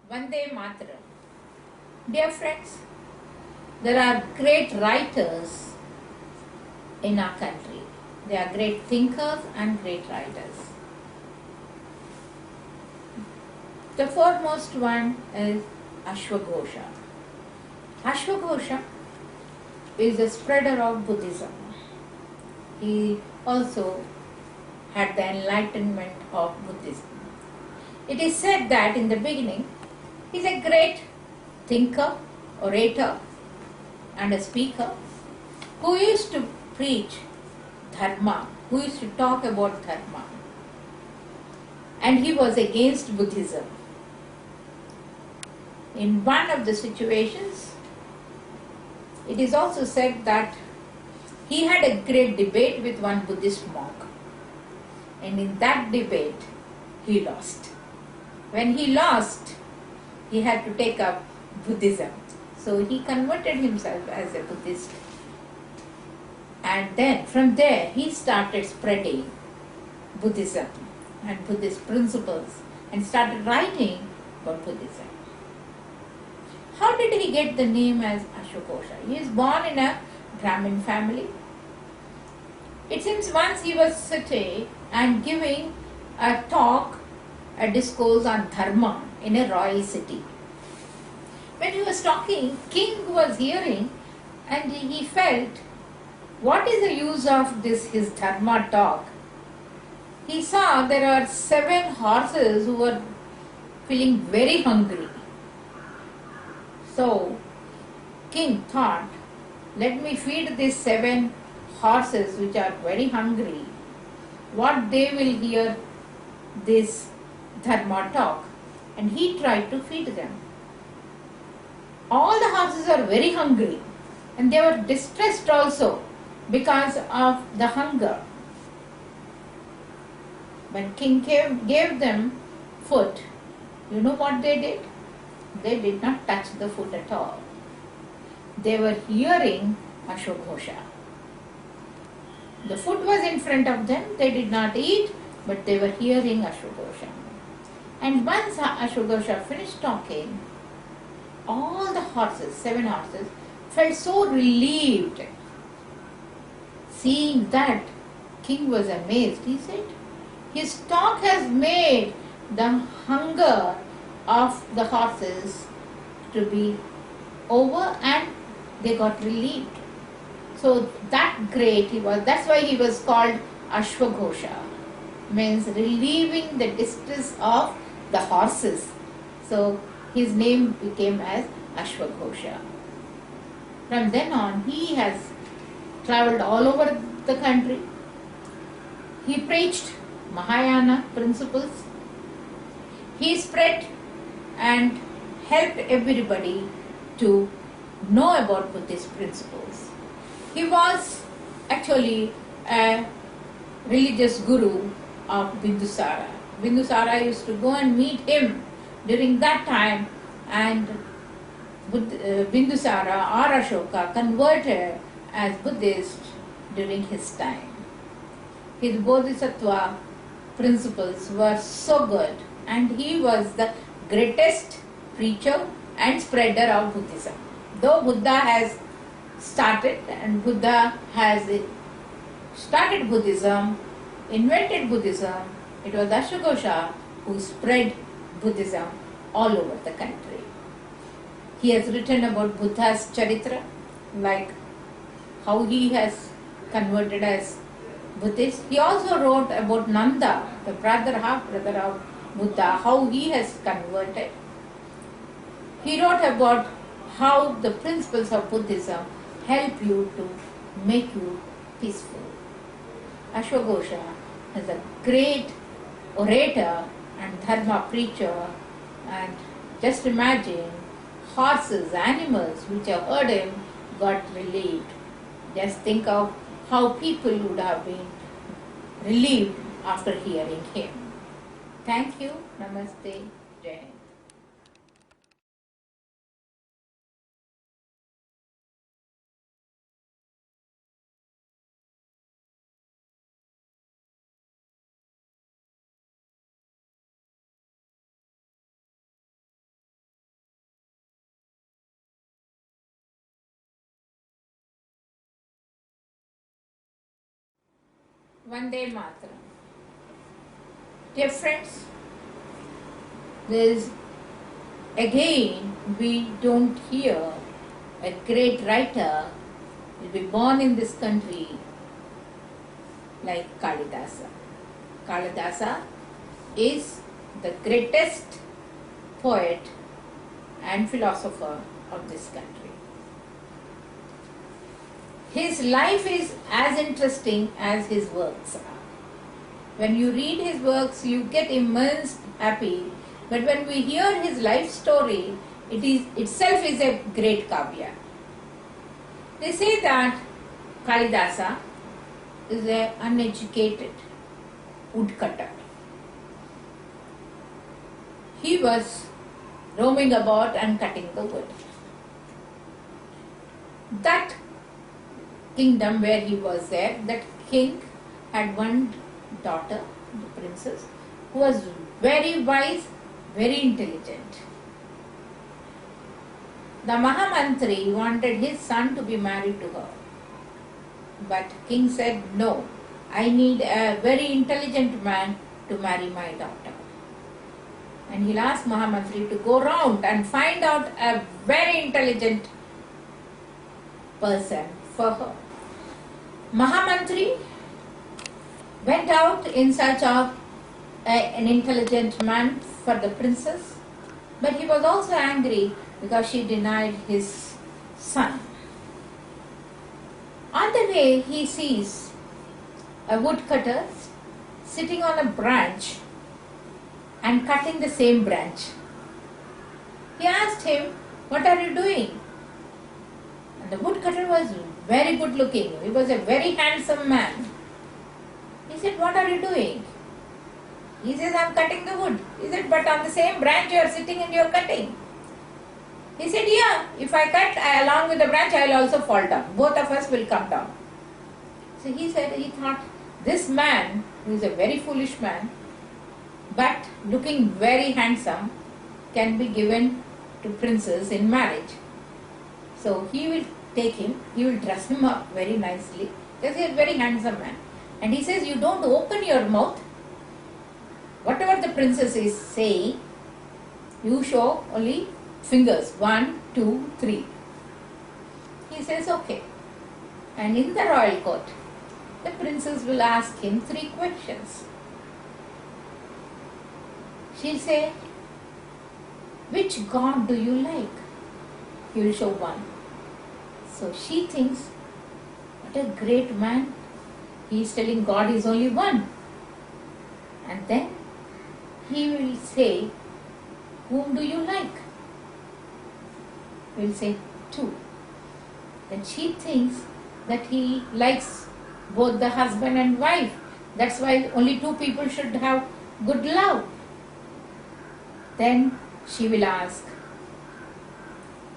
Vande Mataram. Dear friends, there are great writers in our country. They are great thinkers and great writers. The foremost one is Ashwagosha. Ashwagosha is a spreader of Buddhism. He also had the enlightenment of Buddhism. It is said that in the beginning, he is a great thinker, orator, and a speaker who used to preach dharma, who used to talk about dharma. And he was against Buddhism. In one of the situations, it is also said that he had a great debate with one Buddhist monk. And in that debate, he lost. When he lost, he had to take up Buddhism. So he converted himself as a Buddhist. And then from there, he started spreading Buddhism and Buddhist principles and started writing about Buddhism. How did he get the name as Ashwagosha? He is born in a Brahmin family. It seems once he was sitting and giving a talk, a discourse on dharma in a royal city. When he was talking, king was hearing and he felt, what is the use of this his dharma talk? He saw there are 7 horses who were feeling very hungry. So, king thought, let me feed these 7 horses which are very hungry. What they will hear this dharma talk. And he tried to feed them. All the horses are very hungry and they were distressed also because of the hunger. When king gave them food, you know what they did? They did not touch the food at all. They were hearing Ashwagosha. The food was in front of them, they did not eat, but they were hearing Ashwagosha. And once Ashwagosha finished talking, all the horses, 7 horses, felt so relieved. Seeing that, king was amazed. He said, his talk has made the hunger of the horses to be over and they got relieved. So that great he was. That's why he was called Ashwagosha. Means relieving the distress of the horses. So his name became as Ashwagosha. From then on, he has traveled all over the country. He preached Mahayana principles. He spread and helped everybody to know about Buddhist principles. He was actually a religious guru of Bindusara. Bindusara used to go and meet him during that time, and Bindusara or Ashoka converted as Buddhist during his time. His Bodhisattva principles were so good, and he was the greatest preacher and spreader of Buddhism. Though Buddha has started Buddhism, invented Buddhism, it was Ashwagosha who spread Buddhism all over the country. He has written about Buddha's Charitra, like how he has converted as Buddhist. He also wrote about Nanda, the half-brother of Buddha, how he has converted. He wrote about how the principles of Buddhism help you to make you peaceful. Ashwagosha is a great orator and dharma preacher, and just imagine horses, animals which have heard him got relieved. Just think of how people would have been relieved after hearing him. Thank you. Namaste. Jai Hind. Vande Mataram. Dear friends, again we don't hear a great writer will be born in this country like Kalidasa. Kalidasa is the greatest poet and philosopher of this country. His life is as interesting as his works are. When you read his works, you get immense happy. But when we hear his life story, it is itself is a great kavya. They say that Kalidasa is an uneducated woodcutter. He was roaming about and cutting the wood. That kingdom where he was there, that king had one daughter, the princess, who was very wise, very intelligent. The Mahamantri wanted his son to be married to her. But king said, no, I need a very intelligent man to marry my daughter. And he'll ask Mahamantri to go round and find out a very intelligent person for her. Mahamantri went out in search of an intelligent man for the princess, but he was also angry because she denied his son. On the way, he sees a woodcutter sitting on a branch and cutting the same branch. He asked him, what are you doing? And the woodcutter was very good looking. He was a very handsome man. He said, what are you doing? He says, I am cutting the wood. He said, but on the same branch you are sitting and you are cutting. He said, yeah, if I cut along with the branch, I will also fall down. Both of us will come down. So he thought, this man, who is a very foolish man, but looking very handsome, can be given to princess in marriage. So he will take him, he will dress him up very nicely, because he is a very handsome man. And he says, you don't open your mouth. Whatever the princess is saying, you show only fingers, 1, 2, 3. He says, okay. And in the royal court, the princess will ask him 3 questions. She'll say, which god do you like? He will show 1. So she thinks, what a great man. He is telling God is only 1. And then he will say, whom do you like? He will say 2. Then she thinks that he likes both the husband and wife. That's why only 2 people should have good love. Then she will ask,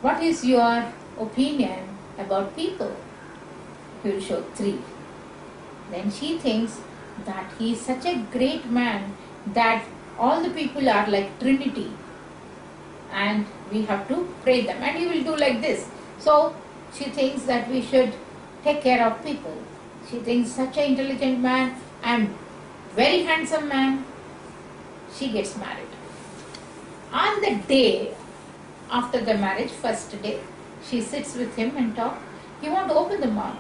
what is your opinion about people? He will show 3. Then she thinks that he is such a great man that all the people are like Trinity and we have to pray them, and he will do like this. So she thinks that we should take care of people. She thinks such an intelligent man and very handsome man. She gets married. On the day after the marriage, first day, she sits with him and talks. He won't open the mouth.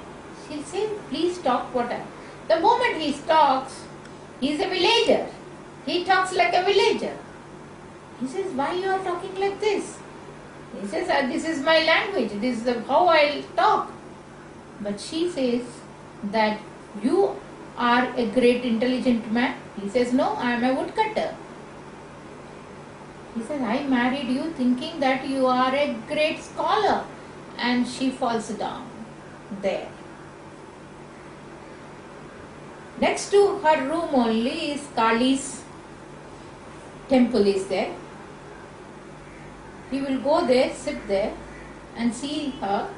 She'll say, please talk whatever. The moment he talks, he is a villager. He talks like a villager. He says, why you are talking like this? He says, this is my language. This is how I'll talk. But she says that you are a great intelligent man. He says, no, I am a woodcutter. He says, I married you thinking that you are a great scholar. And she falls down there. Next to her room only is Kali's temple is there. He will go there, sit there and see her,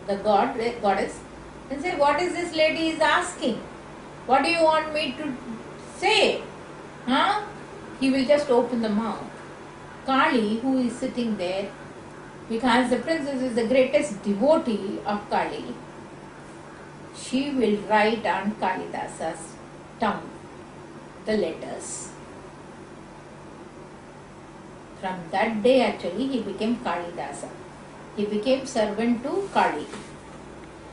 the goddess, and say, what is this lady is asking? What do you want me to say? Huh? He will just open the mouth. Kali, who is sitting there, because the princess is the greatest devotee of Kali, she will write on Kalidasa's tongue, the letters. From that day actually he became Kalidasa. He became servant to Kali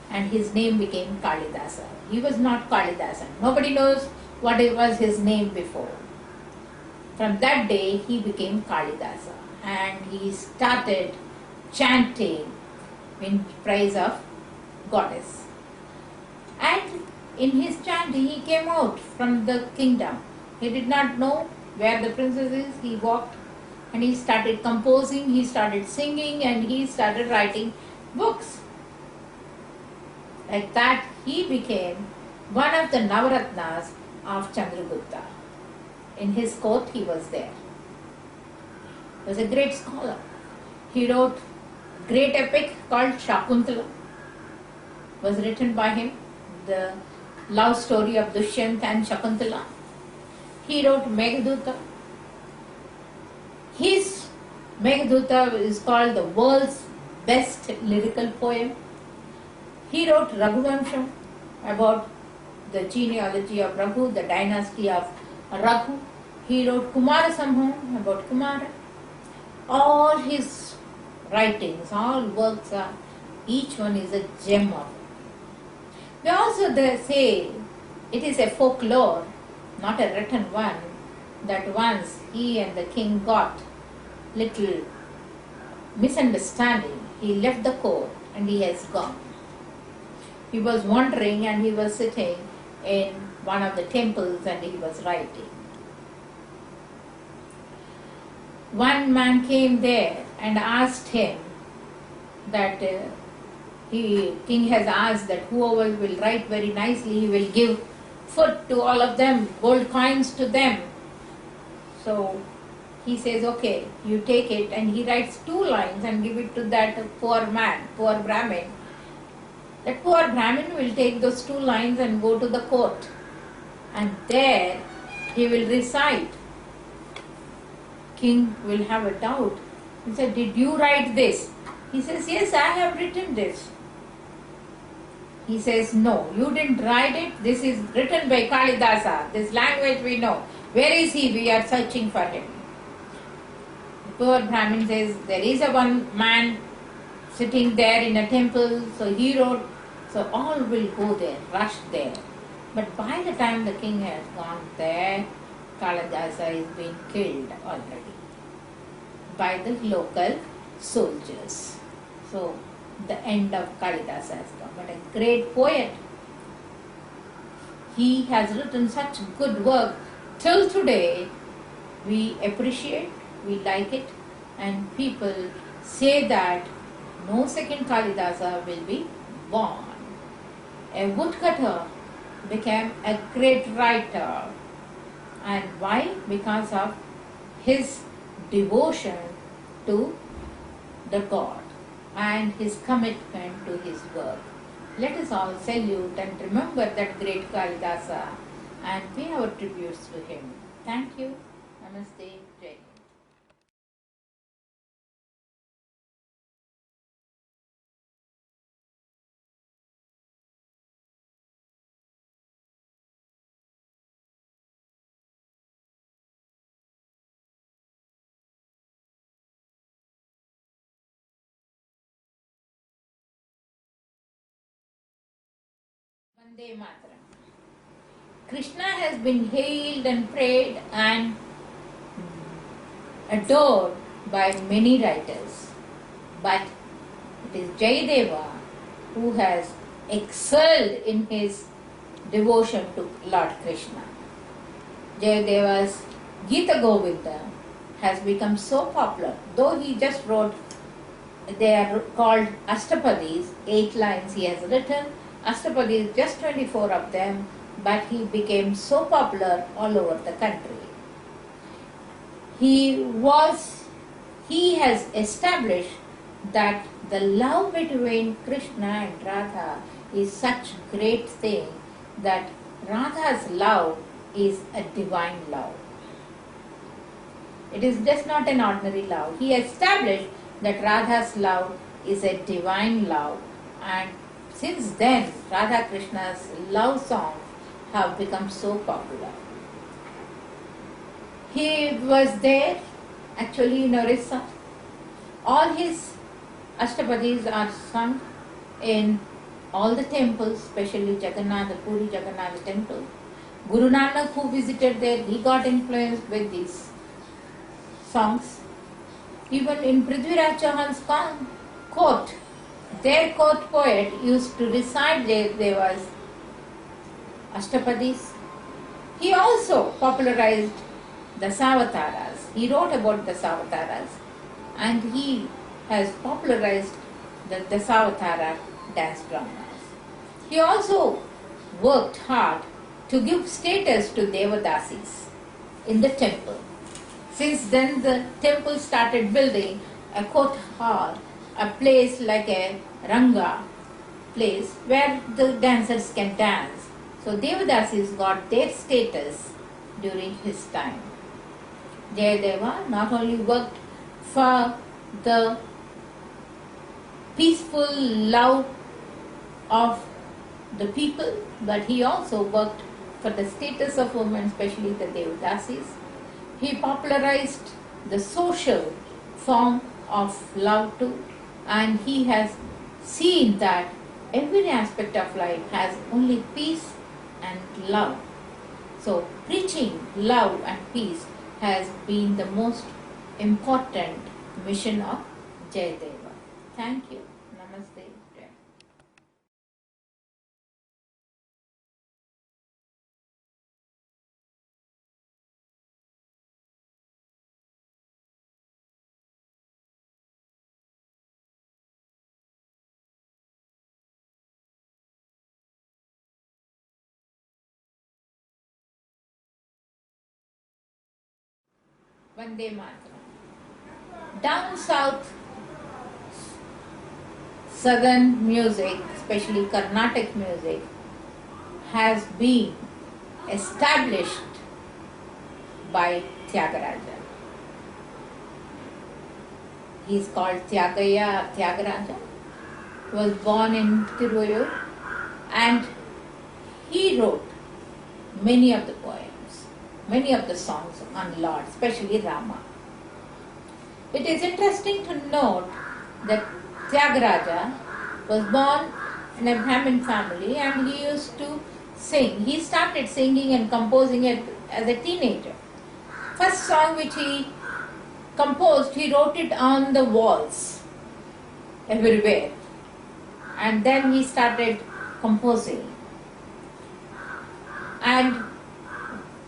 and his name became Kalidasa. He was not Kalidasa. Nobody knows what it was his name before. From that day he became Kalidasa and he started chanting in praise of goddess. And in his chanting he came out from the kingdom. He did not know where the princess is. He walked and he started composing, he started singing, and he started writing books. Like that he became one of the Navaratnas of Chandragupta. In his court he was there. He was a great scholar. He wrote great epic called Shakuntala. Was written by him, the love story of Dushyant and Shakuntala. He wrote Meghaduta. His Meghaduta is called the world's best lyrical poem. He wrote Raghuvamsham about the genealogy of Raghu, the dynasty of Raghu. He wrote Kumara Sambhavam about Kumara. All his writings, all works are, each one is a gem of it. They also say it is a folklore, not a written one, that once he and the king got little misunderstanding. He left the court and he has gone. He was wandering and he was sitting in one of the temples and he was writing. One man came there and asked him that king has asked that whoever will write very nicely, he will give food to all of them, gold coins to them. So he says, okay, you take it, and he writes 2 lines and give it to that poor man, poor Brahmin. That poor Brahmin will take those 2 lines and go to the court, and there he will recite. King will have a doubt. He said, did you write this? He says, yes, I have written this. He says, no, you didn't write it. This is written by Kalidasa. This language we know. Where is he? We are searching for him. The poor Brahmin says, there is a one man sitting there in a temple. So he wrote. So all will go there, rush there. But by the time the king has gone there, Kalidasa is being killed already by the local soldiers. So the end of Kalidasa has come. But a great poet. He has written such good work. Till today, we appreciate, we like it, and people say that no second Kalidasa will be born. A woodcutter became a great writer. And why? Because of his devotion to the God and his commitment to his work. Let us all salute and remember that great Kalidasa and pay our tributes to him. Thank you. Namaste. Jai Hind. Vande Mataram. Krishna has been hailed and prayed and adored by many writers, but it is Jayadeva who has excelled in his devotion to Lord Krishna. Jayadeva's Gita Govinda has become so popular, though he just wrote, they are called Ashtapadis, 8 lines he has written, Ashtapadis, just 24 of them, but he became so popular all over the country. He has established that the love between Krishna and Radha is such great thing that Radha's love is a divine love. It is just not an ordinary love. He established that Radha's love is a divine love, and since then Radha Krishna's love songs have become so popular. He was there actually in Orissa. All his Ashtapadis are sung in all the temples, especially Jagannath, Puri Jagannath temple. Guru Nanak, who visited there, he got influenced with these songs. Even in Prithviraj Chauhan's court, their court poet used to recite Deva's Ashtapadis. He also popularized the Savataras. He wrote about the Savataras and he has popularized the Dasavatara dance dramas. He also worked hard to give status to Devadasis in the temple. Since then the temple started building a court hall, a place like a Ranga place where the dancers can dance. So Devadasis got their status during his time. Jayadeva not only worked for the peaceful love of the people, but he also worked for the status of women, especially the Devadasis. He popularized the social form of love too, and he has seen that every aspect of life has only peace and love. So preaching love and peace has been the most important mission of Jayadeva. Thank you. Namaste. Vande Mataram. Down south, southern music, especially Carnatic music, has been established by Tyagaraja. He is called Tyagaya or Tyagaraja. He was born in Tiruvallur and he wrote many of the poems, many of the songs on Lord, especially Rama. It is interesting to note that Tyagaraja was born in a Brahmin family and he used to sing. He started singing and composing it as a teenager. First song which he composed, he wrote it on the walls everywhere. And then he started composing. And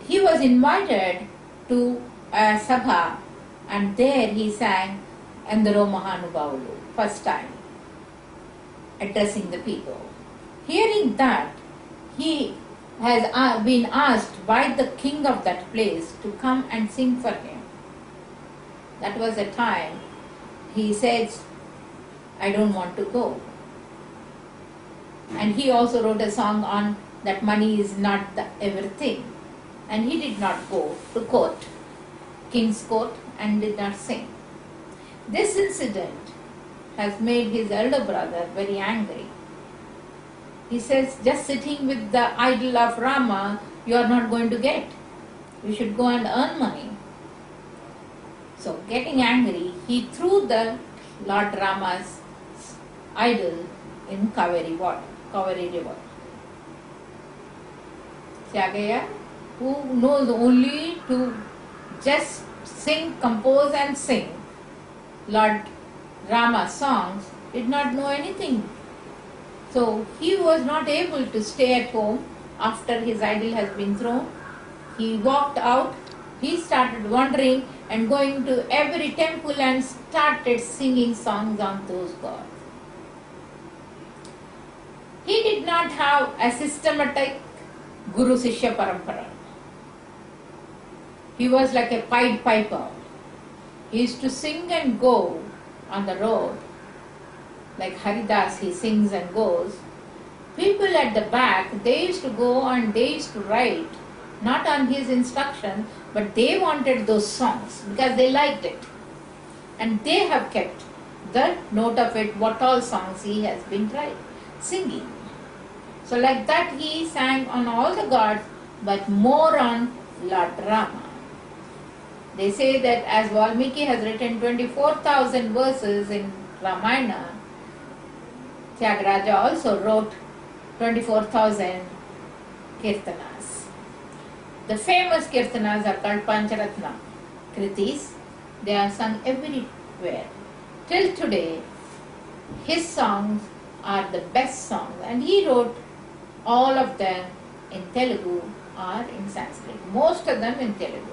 he was invited to a sabha and there he sang Endaro Mahanubhavulu, first time, addressing the people. Hearing that, he has been asked by the king of that place to come and sing for him. That was the time he says, I don't want to go. And he also wrote a song on that money is not the everything. And he did not go to court, king's court, and did not sing. This incident has made his elder brother very angry. He says, just sitting with the idol of Rama, you are not going to get. You should go and earn money. So getting angry, he threw the Lord Rama's idol in Kaveri river. Tyagaya, who knows only to just sing, compose and sing Lord Rama's songs, did not know anything. So he was not able to stay at home after his idol has been thrown. He walked out, he started wandering and going to every temple and started singing songs on those gods. He did not have a systematic Guru Sishya Parampara. He was like a Pied Piper. He used to sing and go on the road. Like Haridas, he sings and goes. People at the back, they used to go and they used to write, not on his instruction, but they wanted those songs because they liked it. And they have kept the note of it, what all songs he has been singing. So like that he sang on all the gods, but more on Lord Rama. They say that as Valmiki has written 24,000 verses in Ramayana, Tyagaraja also wrote 24,000 kirtanas. The famous kirtanas are called Pancharatna Kritis. They are sung everywhere. Till today, his songs are the best songs, and he wrote all of them in Telugu or in Sanskrit. Most of them in Telugu.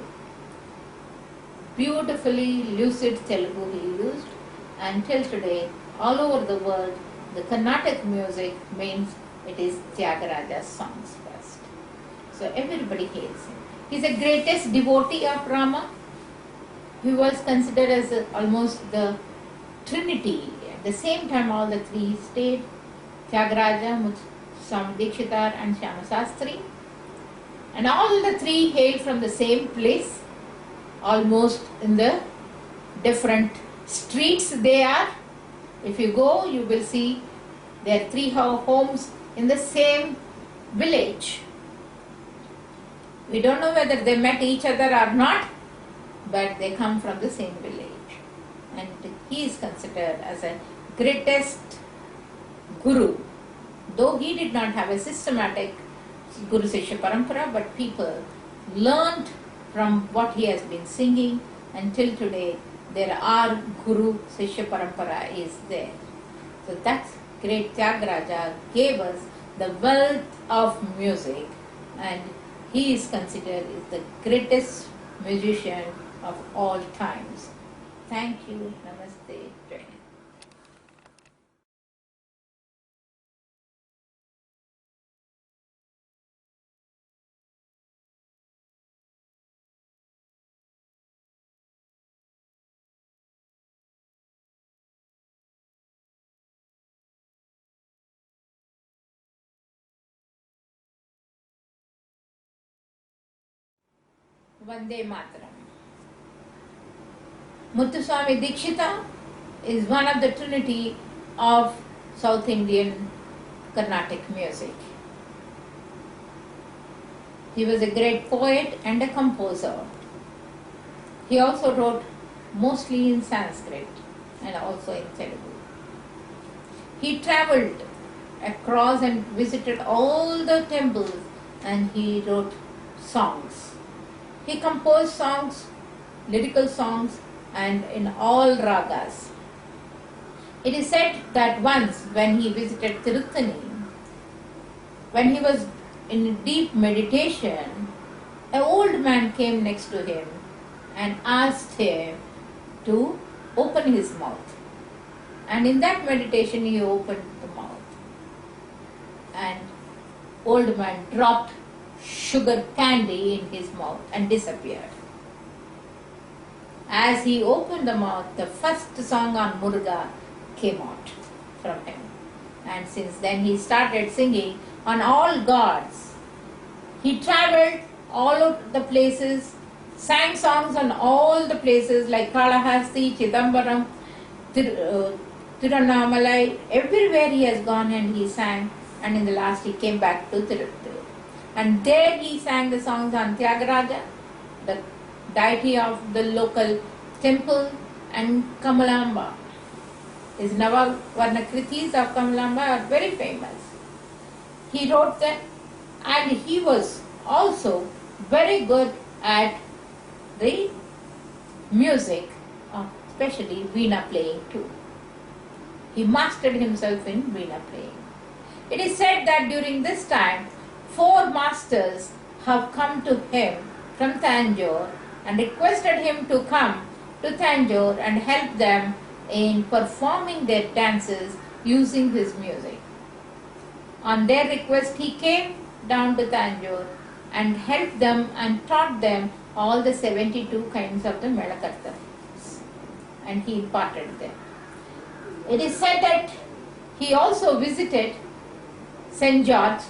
Beautifully lucid Telugu he used, and till today, all over the world, the Carnatic music means it is Tyagaraja's songs first. So everybody hates him. He is the greatest devotee of Rama. He was considered as almost the Trinity. At the same time, all the three stayed: Tyagaraja, Swami Dikshitar, and Shyama Sastri. And all the three hail from the same place, almost in the different streets they are. If you go, you will see their three homes in the same village. We don't know whether they met each other or not, but they come from the same village. And he is considered as a greatest guru, though he did not have a systematic Guru Sishya Parampara, but people learned from what he has been singing, until today there are Guru Sishya Parampara is there. So that's great. Tyagaraja gave us the wealth of music, and he is considered as the greatest musician of all times. Thank you. Namaste. Jai Hind. Vande Mataram. Muthuswami Dikshita is one of the trinity of South Indian Carnatic music. He was a great poet and a composer. He also wrote mostly in Sanskrit and also in Telugu. He travelled across and visited all the temples, and he wrote songs. He composed songs, lyrical songs, and in all ragas. It is said that once when he visited Tirupati, when he was in deep meditation, an old man came next to him and asked him to open his mouth. And in that meditation he opened the mouth. And old man dropped sugar candy in his mouth and disappeared. As he opened the mouth, the first song on Muruga came out from him. And since then he started singing on all gods. He travelled all of the places, sang songs on all the places like Kalahasti, Chidambaram, Tiruvannamalai. Everywhere he has gone and he sang, and in the last he came back to Tirupati. And there he sang the songs on Tyagaraja, the deity of the local temple, and Kamalamba. His Navavarna Kritis of Kamalamba are very famous. He wrote them, and he was also very good at the music, especially Veena playing too. He mastered himself in Veena playing. It is said that during this time, 4 masters have come to him from Tanjore and requested him to come to Tanjore and help them in performing their dances using his music. On their request, he came down to Tanjore and helped them and taught them all the 72 kinds of the Melakartas, and he imparted them. It is said that he also visited St. George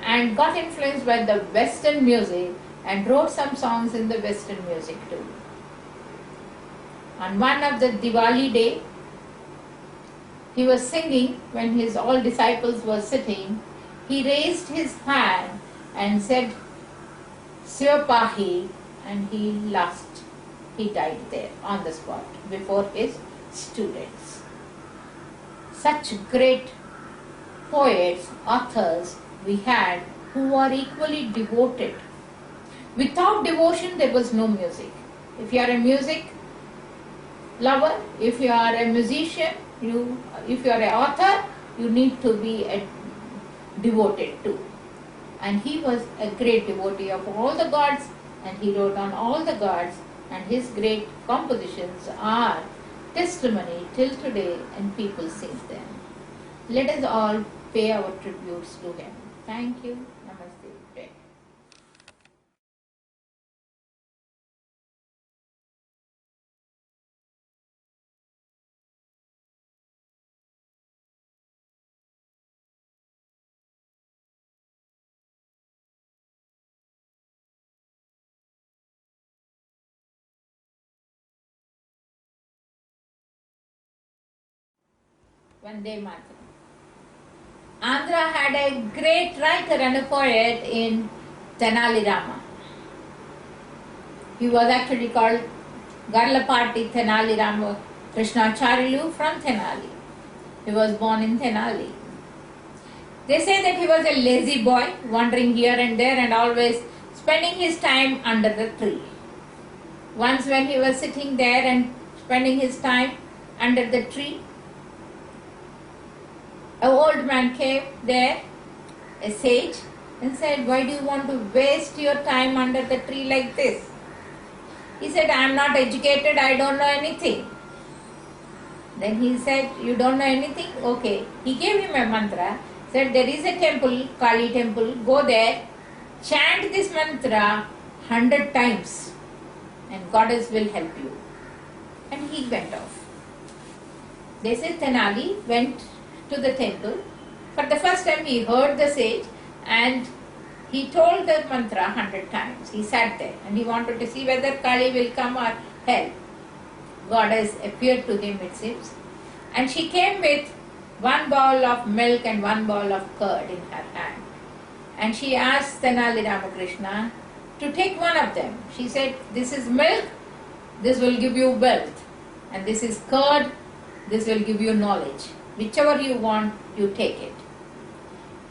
and got influenced by the Western music and wrote some songs in the Western music too. On one of the Diwali day, he was singing when his all disciples were sitting. he raised his hand and said, Sivapahi, and he lost. He died there on the spot before his students. Such great poets, authors we had who are equally devoted. Without devotion, there was no music. If you are a music lover, if you are a musician, if you are an author, you need to be devoted too. And he was a great devotee of all the gods, and he wrote on all the gods, and his great compositions are testimony till today, and people sing them. Let us all pay our tributes to him. Thank you. Namaste. Vande Mataram. Andhra had a great writer and a poet in Tenali Rama. He was actually called Garlapati Tenali Rama Krishnacharyu from Tenali. He was born in Tenali. They say that he was a lazy boy, wandering here and there and always spending his time under the tree. Once when he was sitting there and spending his time under the tree, an old man came there, a sage, and said, "Why do you want to waste your time under the tree like this?" He said, "I am not educated, I don't know anything." Then he said, "You don't know anything? Okay." He gave him a mantra, said, "There is a temple, Kali temple, go there, chant this mantra 100 times and Goddess will help you." And he went off. They said Tenali went to the temple. For the first time he heard the sage and he told the mantra 100 times. He sat there and he wanted to see whether Kali will come or help. Goddess appeared to him, it seems, and she came with one bowl of milk and one bowl of curd in her hand. And she asked Tenali Ramakrishna to take one of them. She said, "This is milk, this will give you wealth, and this is curd, this will give you knowledge. Whichever you want, you take it."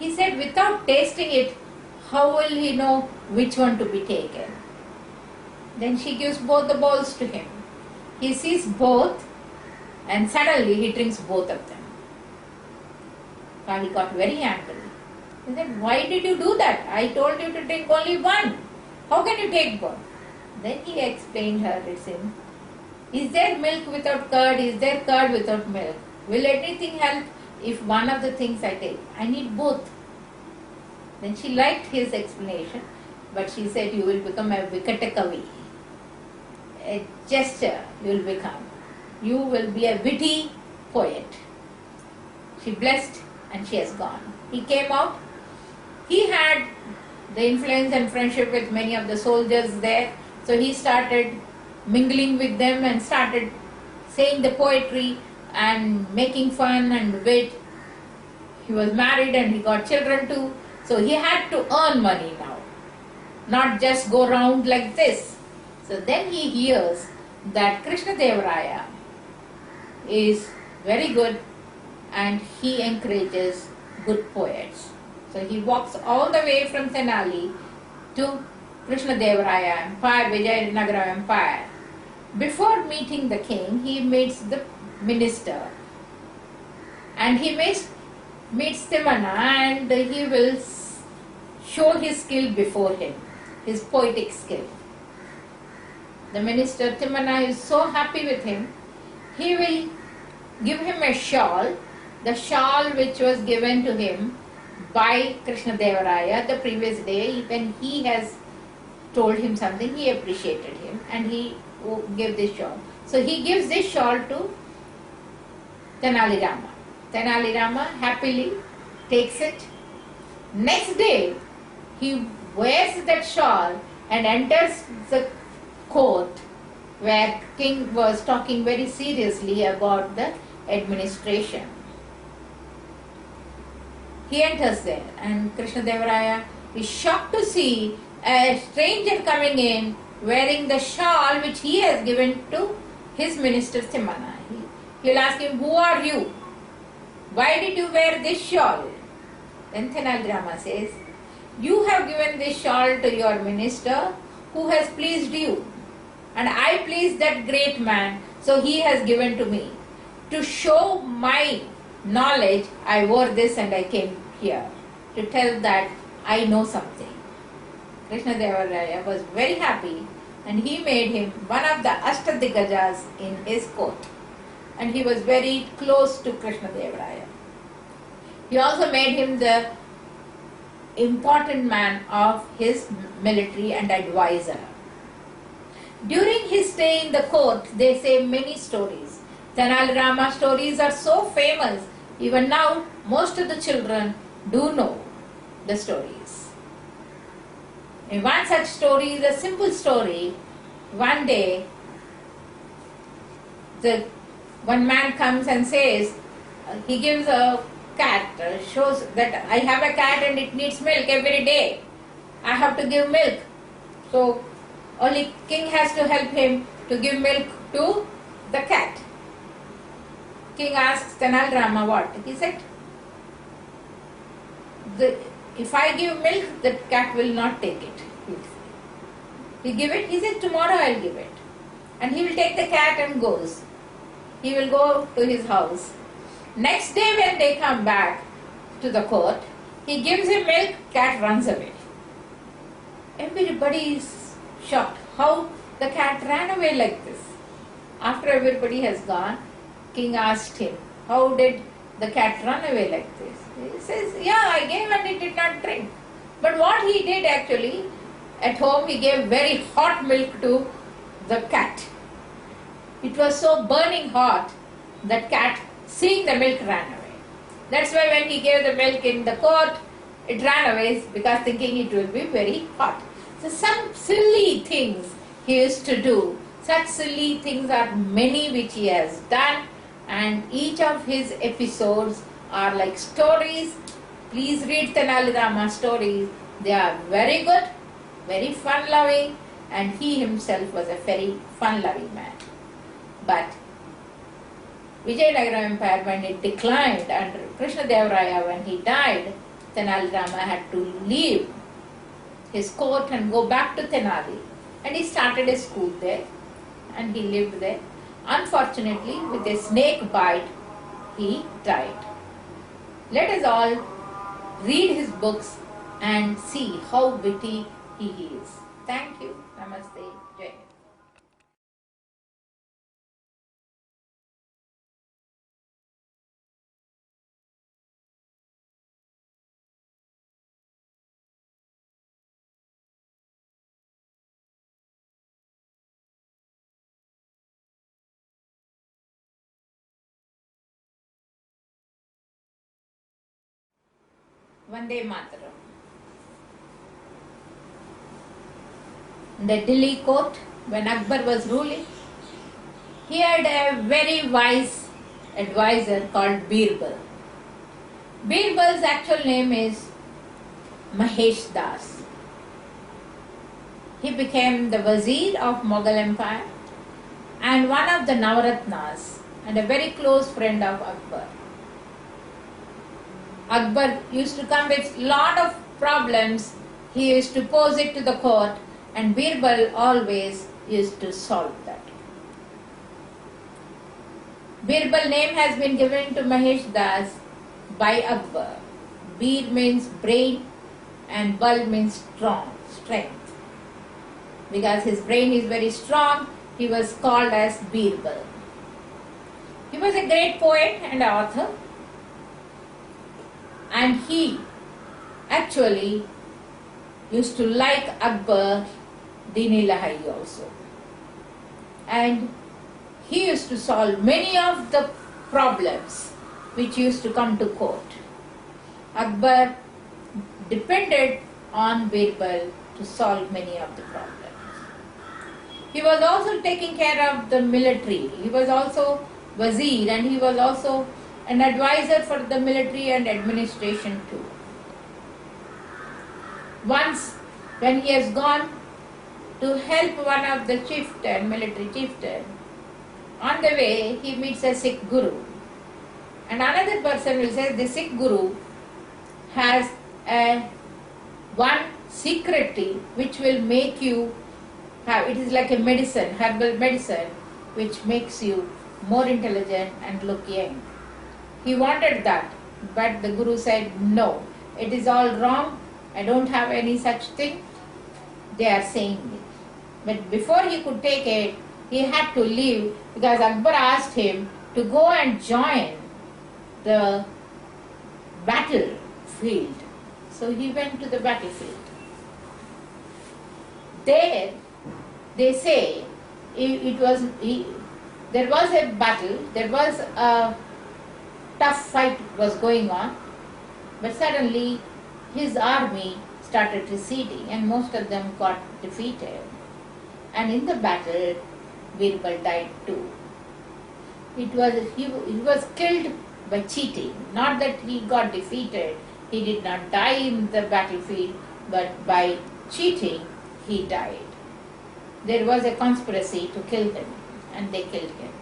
He said, without tasting it, how will he know which one to be taken? Then she gives both the bowls to him. He sees both and suddenly he drinks both of them. Kali got very angry. He said, "Why did you do that? I told you to take only one. How can you take both?" Then he explained her, it seemed, "Is there milk without curd? Is there curd without milk? Will anything help if one of the things I take? I need both." Then she liked his explanation, but she said, "You will become a Vikatakavi. A jester you will become. You will be a witty poet." She blessed and she has gone. He came out. He had the influence and friendship with many of the soldiers there. So he started mingling with them and started saying the poetry and making fun and wit. He was married and he got children too. So he had to earn money now, not just go round like this. So then he hears that Krishna Deva Raya is very good and he encourages good poets. So he walks all the way from Tenali to Krishna Deva Raya Empire, Vijayanagara Empire. Before meeting the king, he meets the minister and he meets Timana and he will show his skill before him, his poetic skill. The minister Timana is so happy with him, he will give him a shawl, the shawl which was given to him by Krishna Deva Raya the previous day when he has told him something, he appreciated him and he gave this shawl. So he gives this shawl to Tenali Rama. Tenali Rama happily takes it. Next day, he wears that shawl and enters the court where king was talking very seriously about the administration. he enters there, and Krishnadevaraya is shocked to see a stranger coming in wearing the shawl which he has given to his minister Timmana. He'll ask him, "Who are you? Why did you wear this shawl?" Then Tenali Rama says, "You have given this shawl to your minister who has pleased you, and I pleased that great man, so he has given to me. To show my knowledge, I wore this and I came here to tell that I know something." Krishnadevaraya was very happy, and he made him one of the Ashtadigajas in his court, and he was very close to Krishnadevaraya. He also made him the important man of his military and advisor. During his stay in the court, they say many stories. Tenali Rama stories are so famous, even now most of the children do know the stories. And one such story is a simple story. One day, one man comes and says, he gives a cat, shows that I have a cat and it needs milk every day. I have to give milk. So only king has to help him to give milk to the cat. King asks Tenali Rama what? He said, if I give milk, the cat will not take it. He give it, he said, tomorrow I'll give it. And he will take the cat and goes. He will go to his house. Next day when they come back to the court, he gives him milk, cat runs away. Everybody is shocked. How the cat ran away like this? After everybody has gone, king asked him, how did the cat run away like this? He says, yeah, I gave and it did not drink. But what he did actually, at home he gave very hot milk to the cat. It was so burning hot that cat, seeing the milk, ran away. That's why when he gave the milk in the court, it ran away because thinking it will be very hot. So some silly things he used to do. Such silly things are many which he has done, and each of his episodes are like stories. Please read Tenali Rama stories. They are very good, very fun-loving, and he himself was a very fun-loving man. But Vijayanagara Empire, when it declined under Krishnadevaraya, when he died, Tenali Rama had to leave his court and go back to Tenali. And he started a school there and he lived there. Unfortunately, with a snake bite, he died. Let us all read his books and see how witty he is. Thank you. Namaste. Jai. Vande Mataram. In the Delhi court, when Akbar was ruling, he had a very wise advisor called Birbal. Birbal's actual name is Mahesh Das. He became the Wazir of Mughal Empire and one of the Navaratnas and a very close friend of Akbar. Akbar used to come with lot of problems. He used to pose it to the court, and Birbal always used to solve that. Birbal name has been given to Mahesh Das by Akbar. Bir means brain and Bal means strong, strength. Because his brain is very strong, he was called as Birbal. He was a great poet and author. And he actually used to like Akbar Dini Lahai also. And he used to solve many of the problems which used to come to court. Akbar depended on Birbal to solve many of the problems. He was also taking care of the military. He was also Wazir and he was also an advisor for the military and administration too. Once, when he has gone to help one of the chieftain, military chieftain, on the way he meets a Sikh guru. And another person will say the Sikh guru has a one secret tea which will make you have, it is like a medicine, herbal medicine, which makes you more intelligent and look young. He wanted that, but the guru said, no, it is all wrong, I don't have any such thing, they are saying it. But before he could take it, he had to leave because Akbar asked him to go and join the battlefield. So he went to the battlefield. There, they say, there was a battle, there was a tough fight was going on, but suddenly his army started receding and most of them got defeated. And in the battle, Birbal died too. He was killed by cheating, not that he got defeated. He did not die in the battlefield, but by cheating, he died. There was a conspiracy to kill him, and they killed him.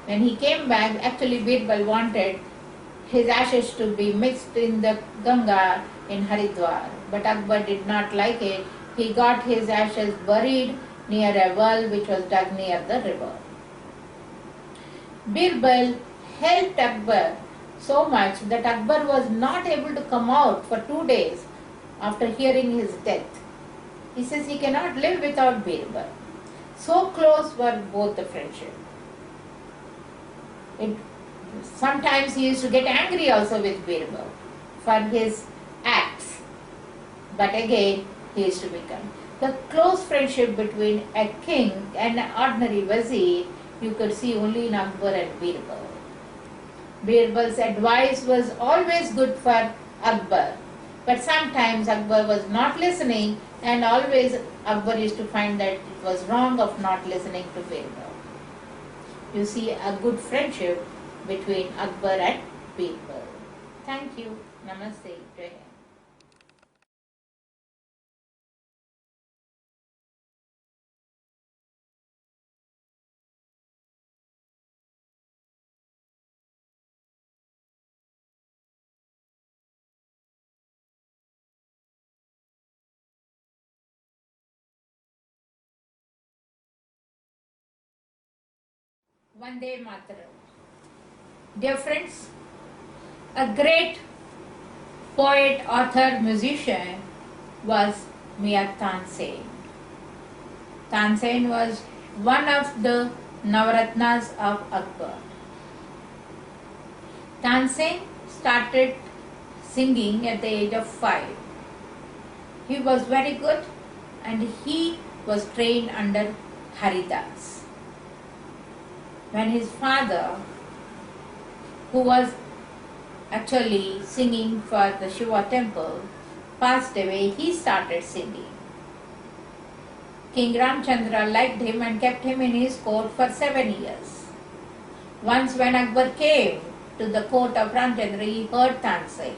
When he came back, actually Birbal wanted his ashes to be mixed in the Ganga in Haridwar, but Akbar did not like it. He got his ashes buried near a well which was dug near the river. Birbal helped Akbar so much that Akbar was not able to come out for 2 days after hearing his death. He says he cannot live without Birbal. So close were both the friendship. Sometimes he used to get angry also with Birbal for his acts. But again, he used to become. The close friendship between a king and an ordinary wazir, you could see only in Akbar and Birbal. Birbal's advice was always good for Akbar. But sometimes Akbar was not listening, and always Akbar used to find that it was wrong of not listening to Birbal. You see a good friendship between Akbar and Birbal. Thank you. Namaste. Jai Hind. Vande Mataram. Dear friends, a great poet, author, musician was Mir Tansen. Tansen was one of the Navaratnas of Akbar. Tansen started singing at the age of 5. He was very good and he was trained under Haridas. When his father, who was actually singing for the Shiva temple, passed away, he started singing. King Ramchandra liked him and kept him in his court for 7 years. Once when Akbar came to the court of Ramchandra, he heard Tansen.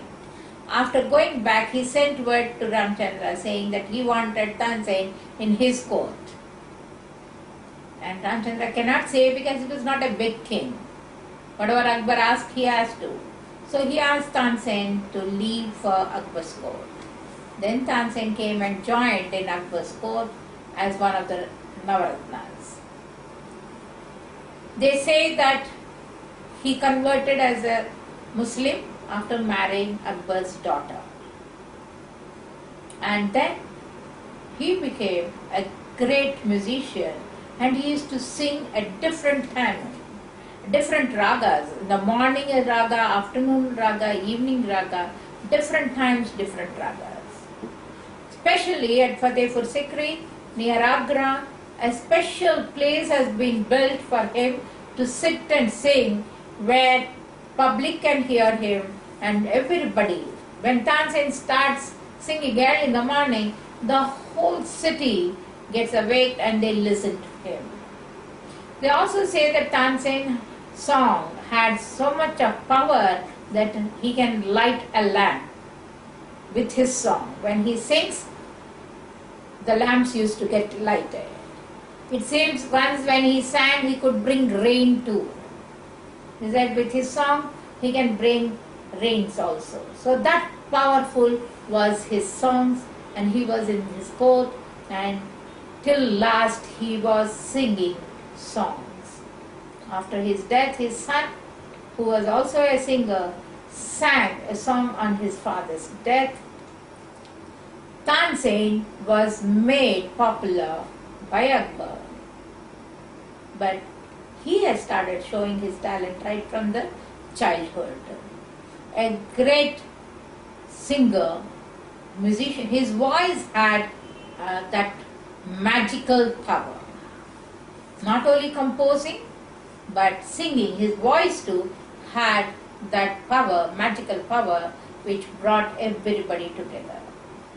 After going back, he sent word to Ramchandra saying that he wanted Tansen in his court. And Ramchandra cannot say because he was not a big king. Whatever Akbar asked, he has to. So he asked Tansen to leave for Akbar's court. Then Tansen came and joined in Akbar's court as one of the Navaratnas. They say that he converted as a Muslim after marrying Akbar's daughter. And then he became a great musician, and he used to sing at different times, different ragas. In the morning a raga, afternoon raga, evening raga, different times different ragas. Especially at Fatehpur Sikri, near Agra, a special place has been built for him to sit and sing, where public can hear him and everybody. When Tansen starts singing early in the morning, the whole city gets awake and they listen to him. They also say that Tansen's song had so much of power that he can light a lamp. with his song. When he sings, the lamps used to get lighted. It seems once when he sang, he could bring rain too. He said with his song, he can bring rains also. So that powerful was his songs, and he was in his court, and till last he was singing songs. After his death, his son, who was also a singer, sang a song on his father's death. Tansen was made popular by Akbar, but he had started showing his talent right from the childhood. A great singer, musician, his voice had that magical power. Not only composing, but singing, his voice too had that power, magical power, which brought everybody together.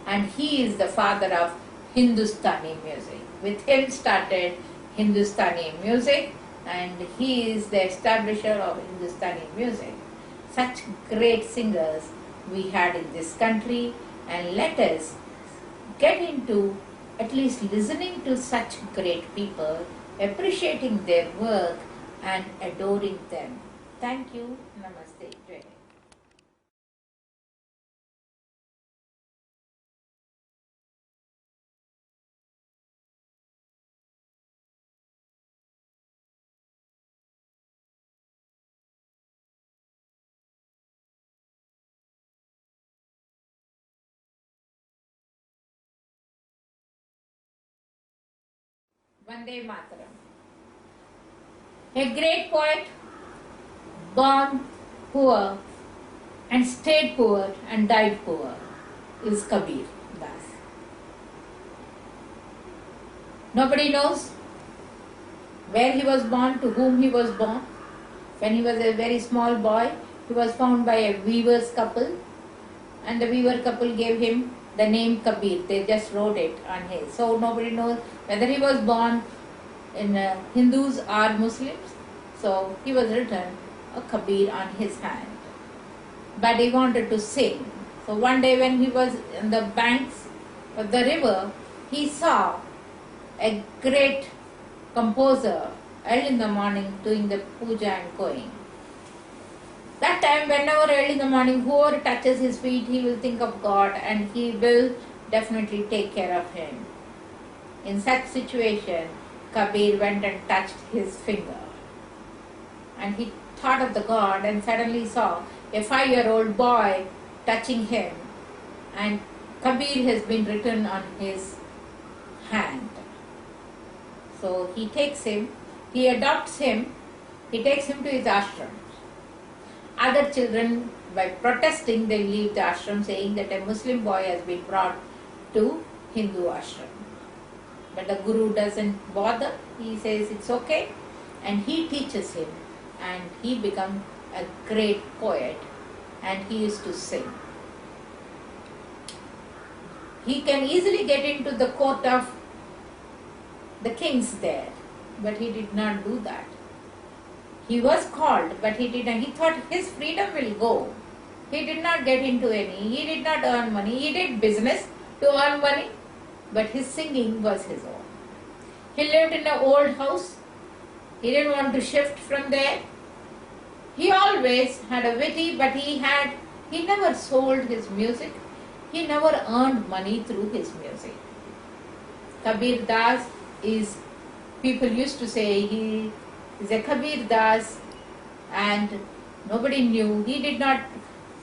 And he is the father of Hindustani music. With him started Hindustani music, and he is the establisher of Hindustani music. Such great singers we had in this country, and let us get into at least listening to such great people, appreciating their work and adoring them. Thank you. Namaste. Jai. Vande Mataram. A great poet, born poor and stayed poor and died poor, is Kabir Das. Nobody knows where he was born, to whom he was born. When he was a very small boy, he was found by a weaver's couple, and the weaver couple gave him the name Kabir. They just wrote it on his. So nobody knows whether he was born in Hindus or Muslims. So he was written a Kabir on his hand. But he wanted to sing. So one day when he was on the banks of the river, he saw a great composer early in the morning doing the puja and going. That time, whenever early in the morning, whoever touches his feet, he will think of God, and he will definitely take care of him. In such situation, Kabir went and touched his finger. And he thought of the God and suddenly saw a 5-year-old boy touching him, and Kabir has been written on his hand. So he takes him, he adopts him, he takes him to his ashram. Other children, by protesting, they leave the ashram saying that a Muslim boy has been brought to Hindu ashram. But the Guru doesn't bother, he says it's okay, and he teaches him, and he becomes a great poet, and he used to sing. He can easily get into the court of the kings there, but he did not do that. He was called, but he didn't. He thought his freedom will go. He did not get into any. He did not earn money. He did business to earn money, but his singing was his own. He lived in an old house. He didn't want to shift from there. He always had a witty, but he never sold his music. He never earned money through his music. Kabir Das is, people used to say he is a Kabir Das, and nobody knew. He did not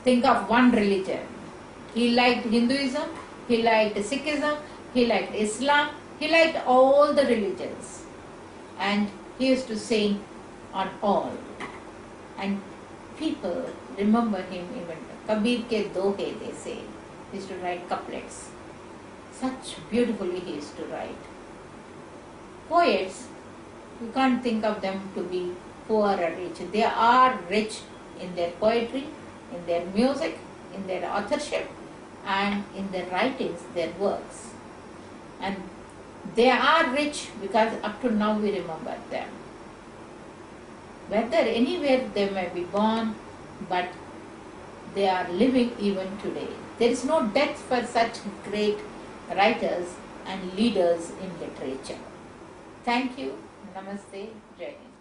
think of one religion. He liked Hinduism, he liked Sikhism, he liked Islam, he liked all the religions. And he used to sing on all. And people remember him even. Kabir ke dohe, they say. He used to write couplets. Such beautifully he used to write. Poets, you can't think of them to be poor or rich. They are rich in their poetry, in their music, in their authorship, and in their writings, their works. And they are rich because up to now we remember them. Whether anywhere they may be born, but they are living even today. There is no death for such great writers and leaders in literature. Thank you. Namaste. Jai Hind.